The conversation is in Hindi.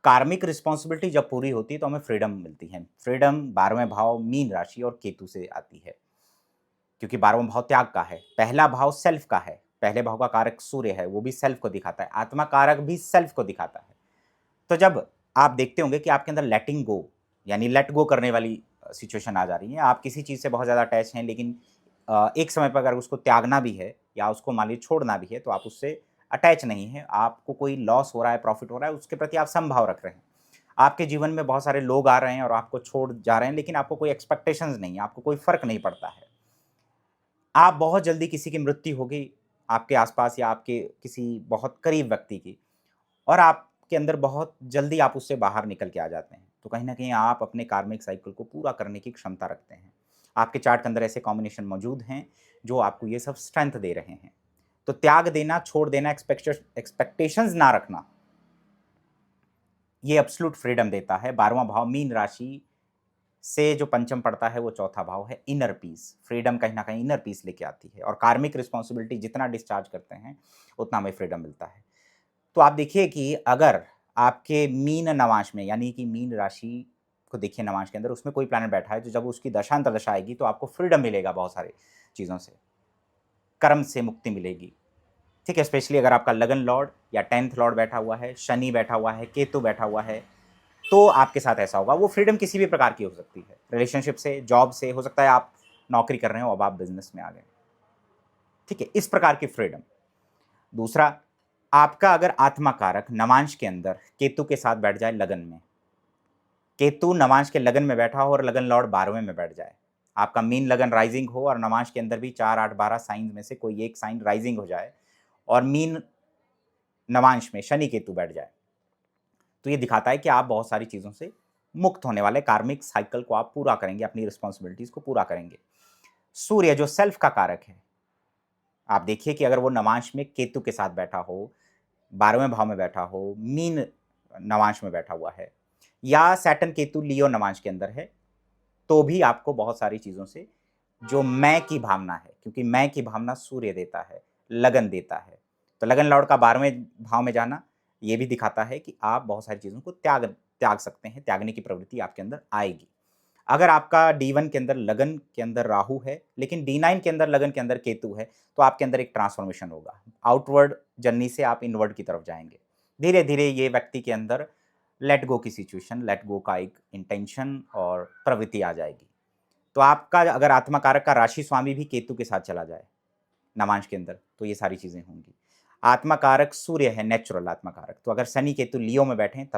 कार्मिक रिस्पॉन्सिबिलिटी जब पूरी होती है तो हमें फ्रीडम मिलती है। फ्रीडम 12वें भाव मीन राशि और केतु से आती है, क्योंकि 12वां भाव त्याग का है। पहला भाव सेल्फ का है, पहले भाव का कारक सूर्य है, वो भी सेल्फ को दिखाता है। आत्मा कारक भी सेल्फ को दिखाता है। तो जब आप देखते होंगे कि आपके अंदर लेटिंग गो यानी लेट गो करने वाली सिचुएशन आ जा रही है, आप किसी चीज़ से बहुत ज़्यादा अटैच हैं, लेकिन एक समय पर अगर उसको त्यागना भी है या उसको मान लीजिए छोड़ना भी है, तो आप उससे अटैच नहीं हैं। आपको कोई लॉस हो रहा है, प्रॉफिट हो रहा है, उसके प्रति आप समभाव रख रहे हैं। आपके जीवन में बहुत सारे लोग आ रहे हैं और आपको छोड़ जा रहे हैं, लेकिन आपको कोई एक्सपेक्टेशंस नहीं है, आपको कोई फ़र्क नहीं पड़ता है। आप बहुत जल्दी किसी की मृत्यु होगी, आपके आस-पास या आपके किसी बहुत करीब व्यक्ति की, और आपके अंदर बहुत जल्दी आप उससे बाहर निकल के आ जाते हैं। तो कहीं न कहीं आप अपने कार्मिक साइकिल को पूरा करने की क्षमता रखते हैं। आपके चार्ट के अंदर ऐसे कॉम्बिनेशन मौजूद हैं, जो आपको ये सब स्ट्रेंथ दे रहे हैं। तो त्याग देना, छोड़ देना, एक्सपेक्टेशंस ना रखना, ये एब्सोल्यूट फ्रीडम देता है। 12वां भाव मीन राशि से जो पंचम पड़ता है, वो चौथा भाव है इनर पीस। फ्रीडम कहीं न कहीं इनर पीस लेके आती है, और कार्मिक रिस्पॉन्सिबिलिटी जितना डिस्चार्ज करते हैं, उतना हमें फ्रीडम मिलता है। तो आप देखिए कि अगर आपके मीन नवांश में, यानी कि मीन राशि को देखिए नवांश के अंदर, उसमें कोई प्लैनेट बैठा है, तो जब उसकी दशा अंतर्दशा आएगी तो आपको फ्रीडम मिलेगा बहुत सारी चीज़ों से, कर्म से मुक्ति मिलेगी। ठीक है? स्पेशली अगर आपका लगन लॉर्ड या 10th लॉर्ड बैठा हुआ है, शनि बैठा हुआ है, केतु बैठा हुआ है, तो आपके साथ ऐसा होगा। वो फ्रीडम किसी भी प्रकार की हो सकती है, रिलेशनशिप से, जॉब से, हो सकता है आप नौकरी कर रहे हो, अब आप बिज़नेस में आ गए। ठीक है? इस प्रकार की फ्रीडम। दूसरा, आपका अगर आत्मा कारक नवांश के अंदर केतु के साथ बैठ जाए लगन में, केतु नवांश के लगन में बैठा हो और लगन लॉर्ड 12वें में बैठ जाए, आपका मीन लगन राइजिंग हो और नवांश के अंदर भी 4, 8, 12 साइन में से कोई एक साइन राइजिंग हो जाए, और मीन नवांश में शनि केतु बैठ जाए, तो ये दिखाता है कि आप बहुत सारी चीज़ों से मुक्त होने वाले, कार्मिक साइकिल को आप पूरा करेंगे, अपनी रिस्पॉन्सिबिलिटीज़ को पूरा करेंगे। सूर्य जो सेल्फ का कारक है, आप देखिए कि अगर वो नवांश में केतु के साथ बैठा हो, 12वें भाव में बैठा हो, मीन नवांश में बैठा हुआ है, या सैटर्न केतु लियो नवांश के अंदर है, तो भी आपको बहुत सारी चीज़ों से जो मैं की भावना है, क्योंकि मैं की भावना सूर्य देता है, लगन देता है। तो लगन लॉर्ड का 12वें भाव में जाना, ये भी दिखाता है कि आप बहुत सारी चीज़ों को त्याग त्याग सकते हैं, त्यागने की प्रवृत्ति आपके अंदर आएगी। अगर आपका D1 के अंदर लगन के अंदर राहु है, लेकिन D9 के अंदर लगन के अंदर केतु है, तो आपके अंदर एक ट्रांसफॉर्मेशन होगा। आउटवर्ड जर्नी से आप इनवर्ड की तरफ जाएँगे। धीरे-धीरे ये व्यक्ति के अंदर लेट गो की सिचुएशन, लेट गो का एक इंटेंशन और प्रवृत्ति आ जाएगी। तो आपका अगर आत्मा कारक का राशि स्वामी भी केतु के साथ चला जाए नवांश के अंदर, तो ये सारी चीज़ें होंगी। आत्मा कारक सूर्य है, नेचुरल आत्मा कारक, तो अगर शनि केतु लियो में बैठें, तब